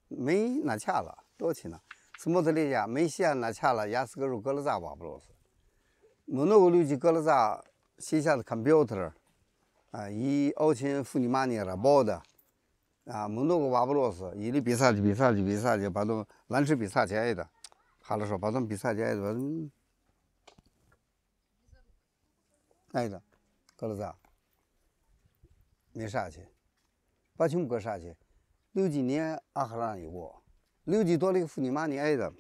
没拿卡了，多钱呢？什么的里家没钱拿卡了，也是个肉搁了咋挖不着是？没那个路去搁了咋？写下的 computer 啊，一澳钱付你妈年了包的啊，没那个挖不着是，一里比赛去，把都蓝池比赛去挨的，哈了说把他们比赛去挨的，挨的，搁了咋？没啥去，把穷搁啥去？6几年阿哈兰一过，6几多那个付你妈你挨的。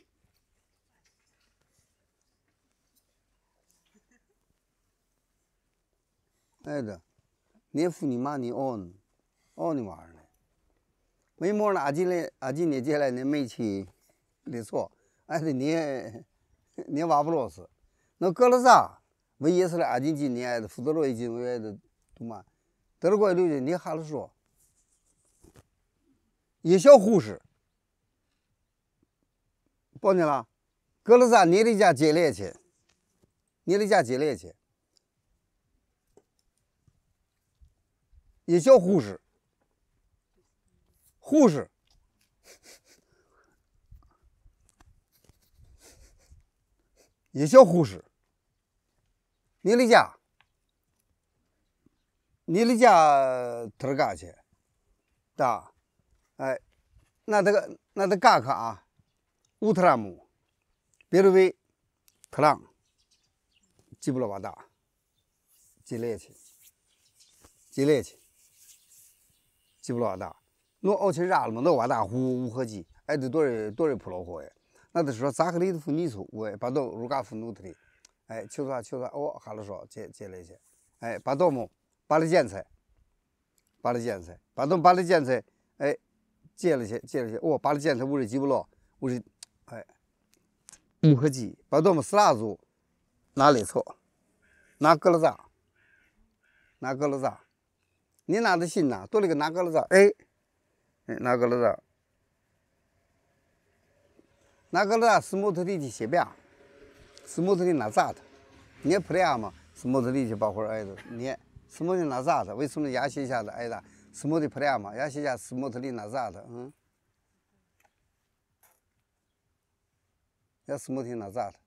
挨的，你付你妈你on你玩呢？没么呢？阿今年接下来你没去的错，挨的你挖不着是，那搁了啥？为也是了，阿今年挨的，负责了已经挨的，对吗？得了过6年，你还了说，也小护士，报你了，搁了啥？你的家接来去，你的家接来去。也叫护士，也叫护士。你的家他干去，哒，哎，那干看啊，乌特拉姆，别的为特朗，记不了吧大，记来去。记不了大，那澳钱啥了嘛？那瓦大湖无合计，哎，得多少普老货哎？那得说咋个里头付你出，喂，把到如家付努特里，哎，求啥？哦，哈了说接来去，哎，把到么？把了建材，把了建材，哎，接了去，哦，把了建材屋里记不了，屋里，哎，无合计，把到么死拉族，拿来错，拿搁了咋？你拿的信呐，多了个拿个了咋？哎，拿个了咋？拿个了咋？斯摩特里去写表，斯摩特里拿咋的？你也不了嘛？斯摩特里去把会儿挨的，你斯摩特拿咋的？为什么牙写下的挨的？斯摩特不了嘛？牙写下斯摩特里拿咋的？嗯，要斯摩特拿咋的？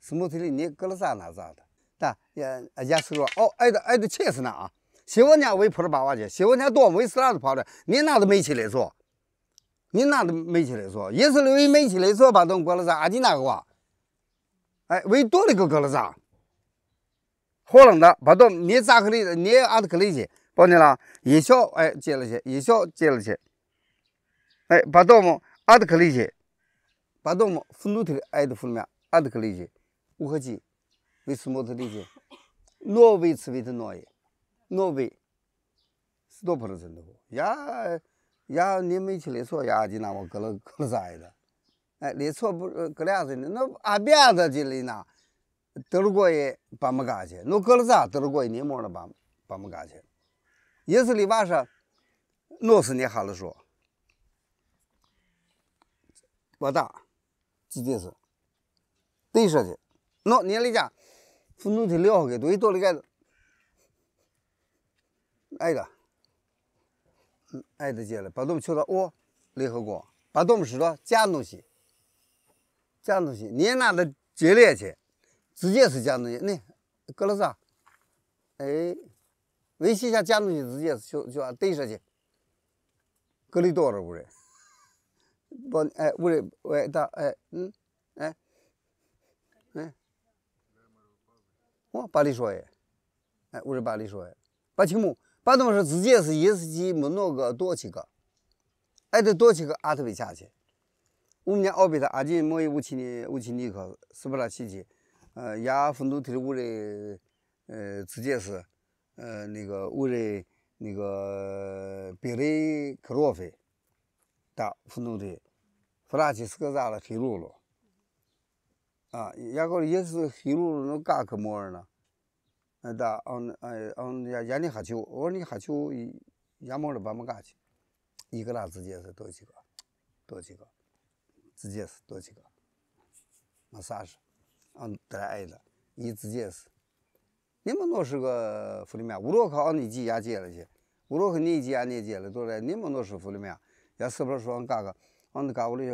斯摩特里你搁了咋拿咋的？但也是说哦，挨的确实拿啊。媳妇家为跑了8万去，媳妇家多为死哪都跑的，你拿都没起来做，也是为没起来做把东过了啥，阿弟那个话，哎，为多了个过了啥，火冷的把东你咋个的，你阿的可里去，包你了，一小哎接了去，哎，把东么阿的可里去，把东么分路头挨的分面阿的可里去，无合计，为什么的理解？挪威吃为的挪威是多%的呀，你没去来说呀，就那我搁了啥的，哎，来说不搁俩子呢，那阿别的进来呢，得了过也把么干去，那搁了啥得了过你么了把么干去，也是里瓦上，诺是你哈了说，我大，直接是，对说去，喏，你来讲，分弄的了个对多了个。挨的接了，把东西求到哦，联合国把东西说加东西，你拿的接来去，直接是加东西，你搁了啥？哎，微信下加东西直接就对上去，搁里多少屋人？不哎屋里喂大哎我把你说哎屋里把你说把清木。把东西直接是也是几没那个多几个，挨得多几个阿特维下去。我们家奥比他阿金莫武器尼克是不啦七七，也分都提屋里直接是那个屋里那个别的克洛菲，大分都提，弗拉奇是个啥了黑路了，啊，也是黑路那嘎克么儿呢？da on ya你哈球，我说你哈球也没了把么干去，一个啦直接是多几个，直接是多几个，没啥事，得来挨的，一直接是，你们那是个福利面，乌洛克你记也接了去，乌洛克你记也接了，都来你们那是福利面，也是不是说嘎个，那嘎我的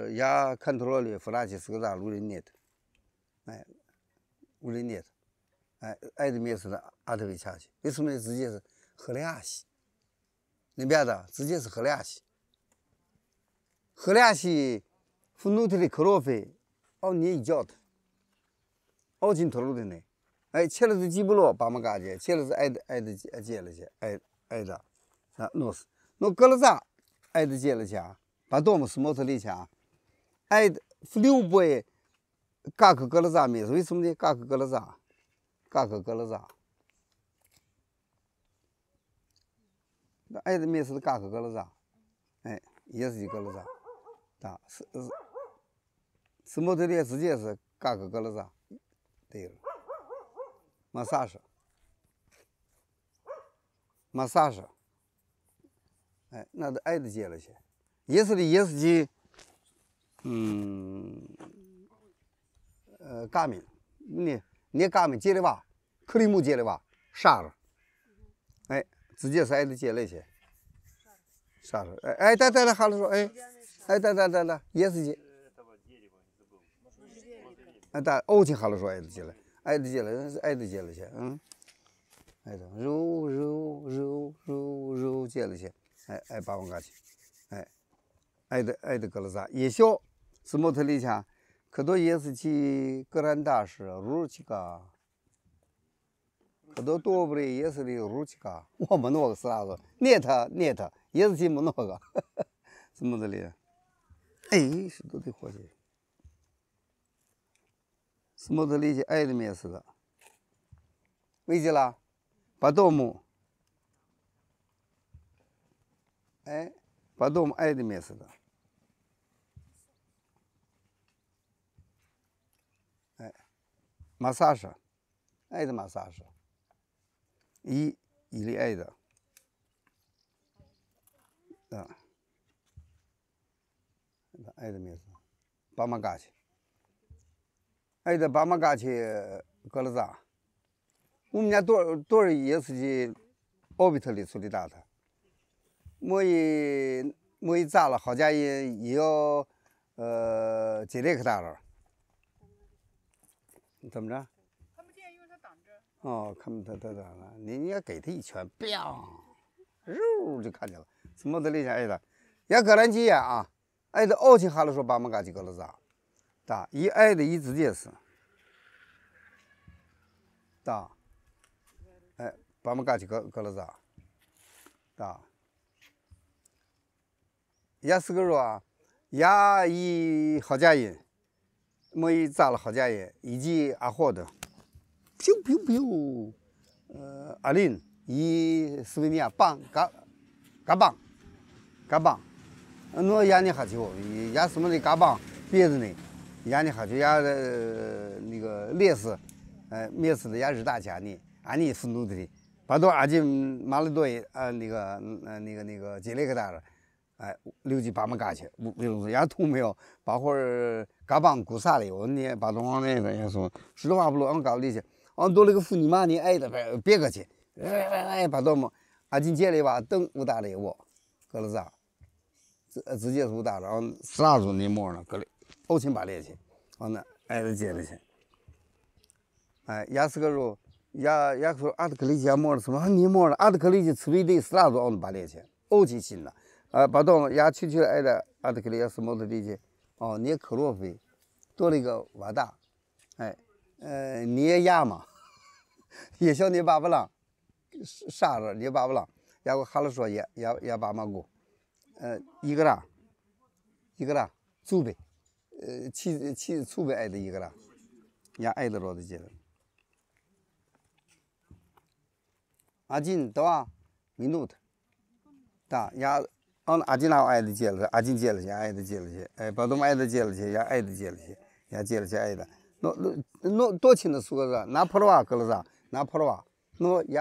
也看头了弗拉奇是个啥路人捏的，哎，路人捏的，哎，爱的面是的阿特维恰去，为什么呢？直接是赫利亚西，你别的直接是赫利亚西，赫利亚西，弗努特的克洛菲，你一叫的，进头路的呢，哎，切了是基布罗把么嘎去，切了是爱的接了去，爱的，啊，诺斯，那格勒扎。爱的接了去，把多么是莫特里去，爱的六倍，嘎克格勒扎没？为什么呢？嘎克格勒扎，那爱的没是嘎克格勒扎，哎，也是一格勒扎，啊，是莫特里直接是嘎克格勒扎，对了，马萨什。哎，那都爱的接了些，也是去，嘎敏，你嘎敏接的吧，克里姆接的吧，杀了，哎，直接是爱的接了些，杀了，哎，对，哈了说，哎，对，也是接，哎，对，情哈了说爱的接了，爱的接了些，爱的肉接了些。哎，把我嘎去，哎，爱的格勒扎，也小是莫特里强，可多也是去格兰大师入去个，可多多不的也是的入去个，我们那个是啥子？捏他也是去么那个，是莫特里，哎，是都得活去，是莫特里去爱的面是的，为啥啦？把多姆。哎，把我们爱的面似的，哎，马萨什，爱的马萨什，伊里爱的，爱的面似的，巴马嘎去，爱的巴马嘎去格勒扎，我们家多少也是去奥比特里处理大的。莫一炸了，好家也要接这个大了，怎么着？看不见，因为他挡着。看不他挡了，你要给他一拳，biang，肉就看见了，什么都那些爱的，也格兰基呀爱的情哈了说把么嘎几个了咋？大一爱的一直接是，大，哎，把么嘎几个了咋？大。也是个说，也以好家人，莫一炸了好家人，以及阿霍的，biu，阿林以斯维尼亚棒嘎棒，那眼里哈球，也什么的嘎棒，别的呢，眼里哈球也那个烈士，灭死的也日大家呢，俺你愤怒的，把多阿金马勒多那个接那个大了。哎，留起把么嘎去，比如说也土没有，把会儿嘎帮鼓啥的，我呢把东方那个也说，实话不如俺搞里去，多那个妇女嘛，你爱的别个去，把多么，俺今接了吧，等武大的我，搁了啥，直接是武大了，啥时候你摸呢？搁里，情把里去，那爱的接了去，哎，也是个说，也说阿德克里去摸了什么？你摸了阿德克里去吃味的，啥时候把里去，情新了。把东也去爱的阿德克里也是么子理解？你克洛菲多了一个瓦大，哎，你也压嘛，也小你爸不浪，啥了你爸不浪，也我哈了说也爸妈过，一个啦，祖辈，去祖辈爱的一个啦，也爱的老的接了，阿金对吧？minute，大也。阿金那爱的接了，阿金接了些，爱的接了些，哎，把他们爱的接了些，也爱的接了些，也接了些爱的。那多亲的说个拿破了瓦搁了啥？拿破了瓦，那也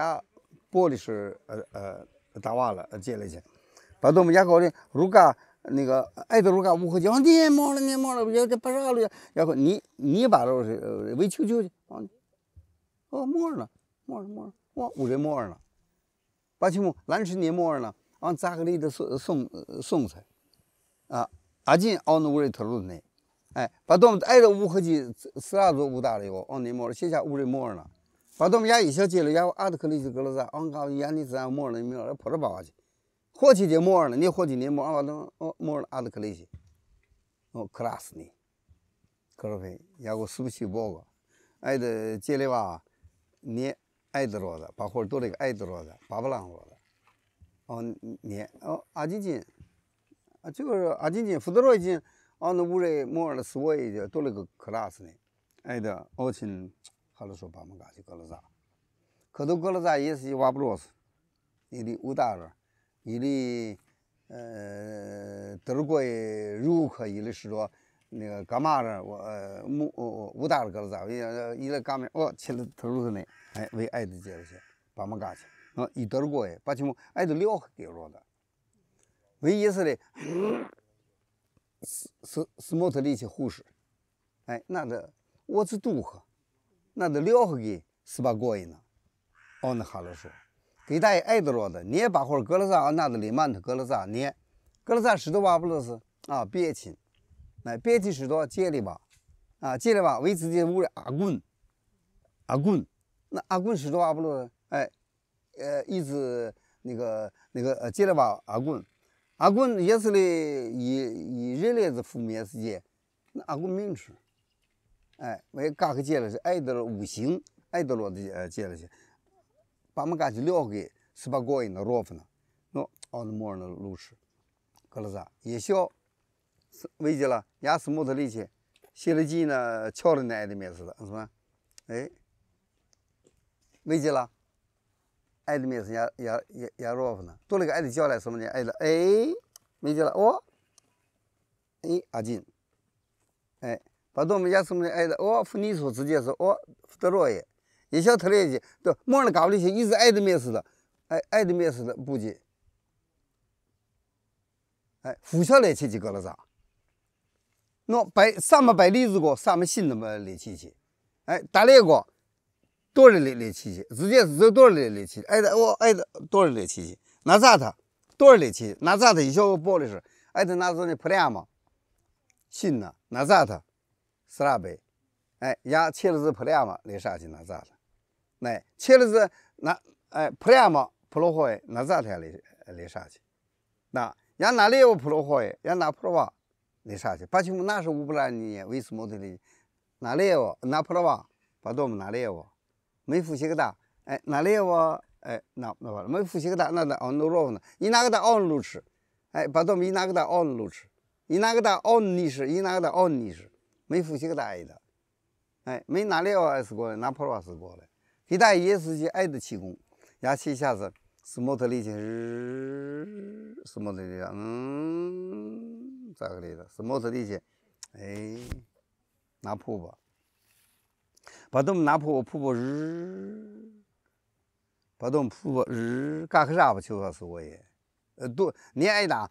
玻璃是打瓦了接了些，把他们也搞的，如果那个爱的如果无何讲，你摸了，要这不啥了，然后你把这是为求求去，摸了，我无人摸了，把起么蓝是你摸了。咋个里的送菜，啊，阿金奥努乌特鲁呢，哎，把他们挨着乌合计斯拉族乌大了以后，奥尼莫写下乌人莫了，把他们也一小节了，也阿德克里斯格了啥，俺搞眼里自然莫了，没有跑着跑去，火气就莫了，你火气你莫，俺把莫了阿德克里斯，克拉斯呢，克罗菲，也个是不是包个，挨着接里吧，你挨着罗的，把火多了个挨着罗的，巴布朗罗的，你阿金金。啊，这个阿金金，福德罗金，那乌人莫尔的斯沃伊多了个克拉斯呢，哎的，奥亲，哈了说把门嘎去格了咋，可都格了咋也是瓦布罗斯，伊里乌达了，伊里德国入可伊里是说那个干嘛了，乌达了格了咋，伊来干嘛？去了投入呢，哎，为爱的接了去，把门嘎去，伊德国哎，把什么爱的了给了的。唯一是的，是莫特里去护士，哎，那的我是杜克，那的了和给是把过瘾呢，那哈了说，给大家爱的了的，你也把会格了啥，那的里曼的格了啥，你格了啥石头瓦不勒是啊，别亲，哎，别亲石头接里吧，啊，接里吧，为自己屋里阿滚，那阿滚石头瓦不勒，哎，一直那个接里吧阿滚。阿滚也是嘞，以人类的负面世界，那阿滚名词，哎，为嘎个接了是爱的五行，爱的罗的接了去，把们嘎去了给十八个人的罗夫呢，那奥的莫尔的路吃，可了啥？也小，为结了，也是莫特里去，写了几呢，瞧了那爱的面似的，是吧？哎，为结了。爱的面是也罗夫呢，多了个爱的叫来什么呢？爱的哎，没记了哎阿金，哎，把我们家什么呢？爱的福尼说直接说德罗耶，也晓特别去，对，莫了搞了些一直爱的面似的，爱的面似的不急，哎，扶下来去几个了啥？那上面摆例子过，上面新的么来去，哎，打那个。多少来气去，直接是多少来气，爱的多少来气去，那咋他多少来气，那咋他一小个包的是，爱的那时候呢，普良嘛，新呢，那咋他，1800，哎，呀，切了是普良嘛，来啥去那咋他，哎，切了是那普良嘛，普罗霍那咋他来啥去，那呀哪里有普罗霍呀哪普罗瓦来啥去，把起那是乌布兰尼为什么的哩，哪里有哪普罗瓦，把我们哪里有。没复习个大，哎，哪里我哎那没复习个大，那熬弄肉呢？一拿个大熬路吃，哎，把他们一拿个大熬路吃，一拿个大熬泥食，一拿个大熬泥食，没复习个大爱的，哎，没哪里我是过来，拿破瓦是过来，给大也是些爱的气功，牙气一下子是莫特里去，是莫特里的，咋个来的？是莫特里去，哎，拿破吧。把他们拿破把他们干个啥吧？就说是我也，都你爱打，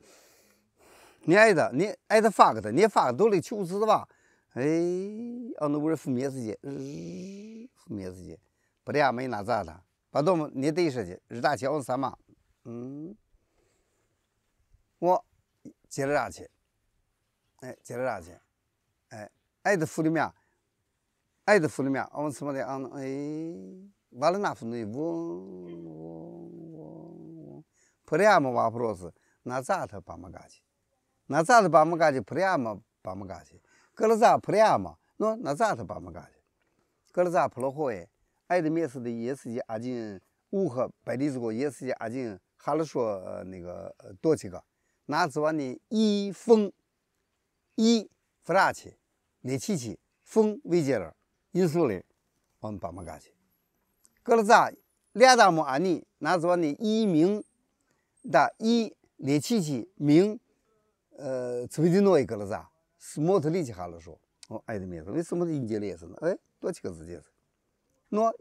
你爱的发个的，你发个都得求死的吧？哎，那我是负面世界，负面世界，不然没拿咋的？把他们你对上去，日大桥啥嘛？我接着啥去？哎，接着啥去？哎，爱的福里面。爱的福里面，我什么的完了那福呢？我，普利亚嘛瓦普罗斯，那咋他把么干去？那咋他把么干去？普利亚嘛把么干去？格了咋普利亚嘛？那咋他把么干去？格了咋普罗霍耶？爱的面试的也是阿金乌和百里子国也是阿金哈了说那个多几个，那之外呢一风一弗拉奇列七七风维杰尔。因素嘞，我们把么干去？格了咋？两大么安尼，那是话呢？一名的一列七名，崔迪诺一个了咋？是莫特里奇哈了说，爱的面子，为什么印杰里是呢？哎，多几个字节是，那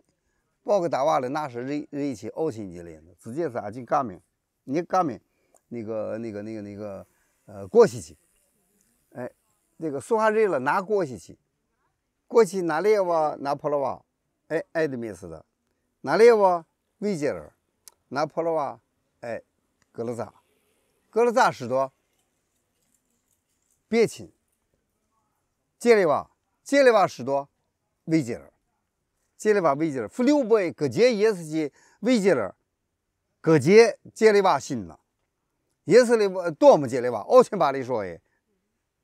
报个大话了，那是人起傲气的呢，直接是阿进革命，你革命那个过去去，哎，那个说话人了拿过去去。过去哪里我拿破了哇，哎，爱的面似的，哪里我维杰尔，拿破了哇，哎，格了咋是多，别亲，接里娃使多维杰尔，接里娃维杰尔，福六辈各节也是些维杰尔，各节接里娃信了，也是里多么接里娃，奥千巴里说诶，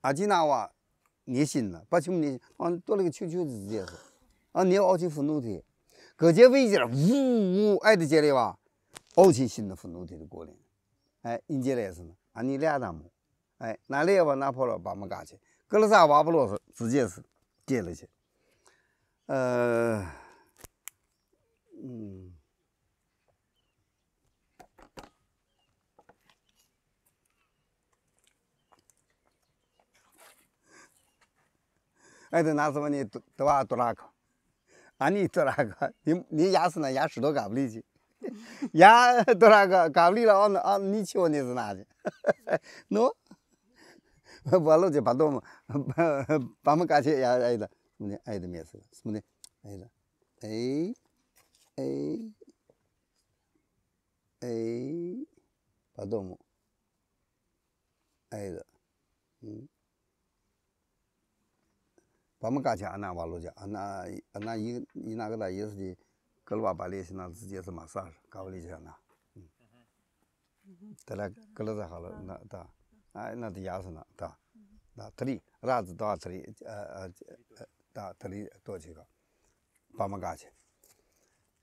阿吉那娃你信了，把兄弟多了个球的直接是，你要奥千愤怒的，各节维杰尔呜爱的接里娃，奥千信的愤怒的过来，哎，因接来是呢，你俩大么？哎，拿猎吧，拿破了，把我们干去。格了啥挖不落是直接是接了去。哎，这拿什么你多挖多哪个？你多哪个？你牙是那牙石头干不里去？牙多哪个干不里了？你去你是哪去？喏。我老就把多么把么干起呀挨的什么的挨的面子什么的挨的把多么挨的把么干起那瓦路家那一那个大也是的格鲁瓦巴列是那直接是马萨搞不里去那得了格了好了那大那的牙是那大那特里啥子多特里大特里多几个把么干去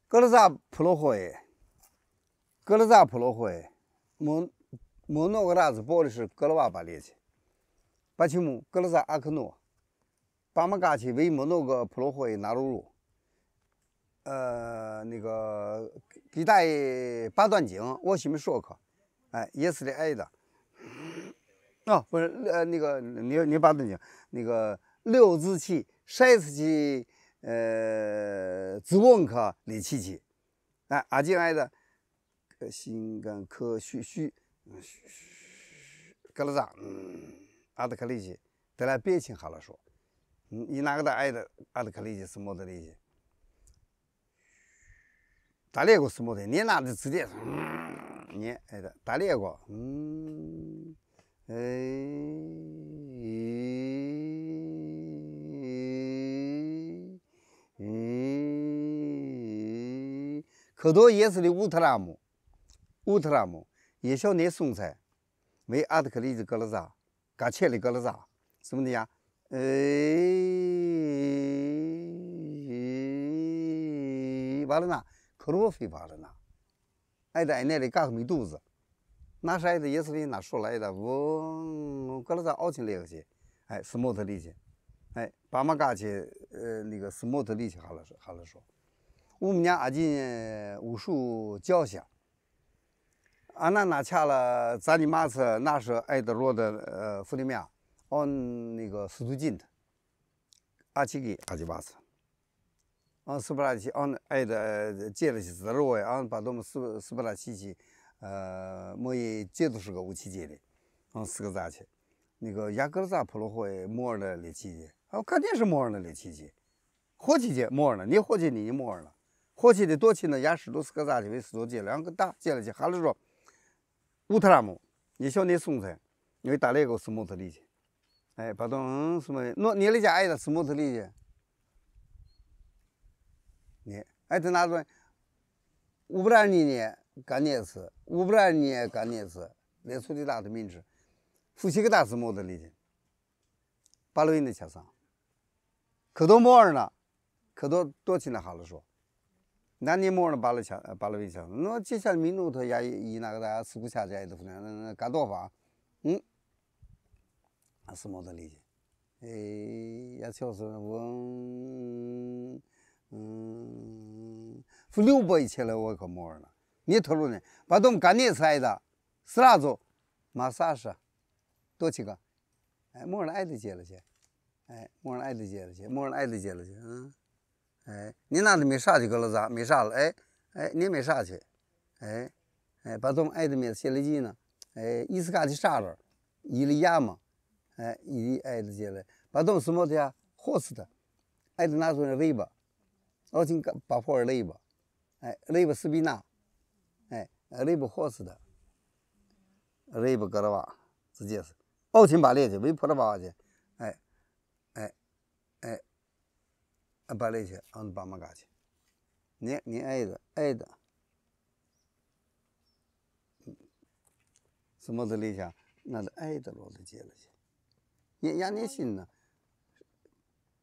格了啥普罗会格了啥普罗会没那个啥子包的是格鲁瓦巴列去把起木格了啥阿克诺把么干去为没那个普罗会拿入那个给带八段锦我前面说过也是的挨的不是那个你八段锦那个六字气筛子气自问科理气气阿进挨的心肝科虚格了啥阿的可理解得来别请好了说你哪个的挨的阿的可理解什么的理解打猎过什么的你哪的直接你挨的打猎过可多也是的乌特拉姆也小那送菜为阿德克利子格了啥嘎切里格了啥什么的呀完了呢可罗非完了呢挨的那里嘎米肚子那是挨的也是的那说来的我格了啥熬起来个去什么的理解把嘛嘎去那个什么的理解好了说我们家阿进武术教下那掐了咱的马车那是挨得罗的弗里米亚那个司徒进的阿奇给阿基巴斯斯布拉奇挨的接了去自罗威把他们斯布拉奇去莫也接都是个武器接的四个杂去那个雅各萨普罗会摩尔的力气节肯定是摩尔的力气节火气节摩尔了你火气你摩尔了火气的多气呢雅史都是个杂去为斯多接两个大接了去还是说乌特拉姆你晓得送菜因为打那个斯莫特利去把东什么你那家挨的斯莫特利去你这哪种乌布兰尼干那次乌布兰尼干那次那处的大的名字夫妻个大斯莫特利去巴罗因的车上可多摩尔呢可多起来好了说那你摩尔巴罗维强那接下来民族他也以那个大家吃不下去的那干多法斯莫特利去也就是付600起来我可摩尔了你投入呢把他们干那菜的是那种马萨是多几个摩尔挨得接了去摩尔挨得接了去摩尔挨得接了去你那都没啥去个了咋没啥了你没啥去把他们挨的面写了几呢伊斯卡的啥了伊利亚嘛伊挨得接了把他们什么的呀活死的挨得拿出来尾巴我请把破尾巴尾巴斯比纳尾巴活死的尾巴搁了吧直接是奥钦巴列去，为普拉巴去，哎，巴列去，巴马嘎去，你爱的，什么的理想，那是爱的罗的接了去，你心呢？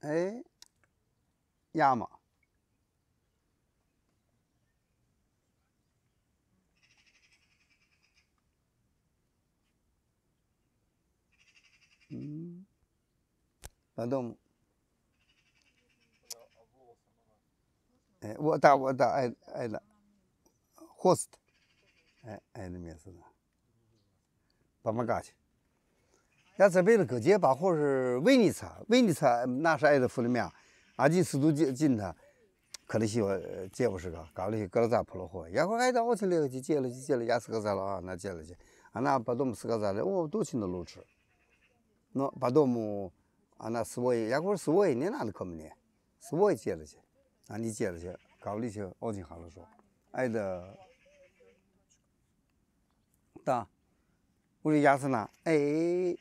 哎，亚嘛，巴东，哎，我打爱了，host，爱的面是的，巴马嘎去。要这边的各界吧，或是威尼斯，那是爱的弗里米亚，阿基斯都进他，可能希望接不是个，搞了些格拉扎普罗火，然后爱到奥钦里去接了亚斯克扎了啊，那接了去，啊那把多姆斯克扎了，我都去那路吃，那把多姆啊那斯沃伊，然后斯沃伊你哪里可没呢？斯沃伊接了去，啊你接了去，搞了去奥钦好了说，爱的，大，我的亚斯纳，哎。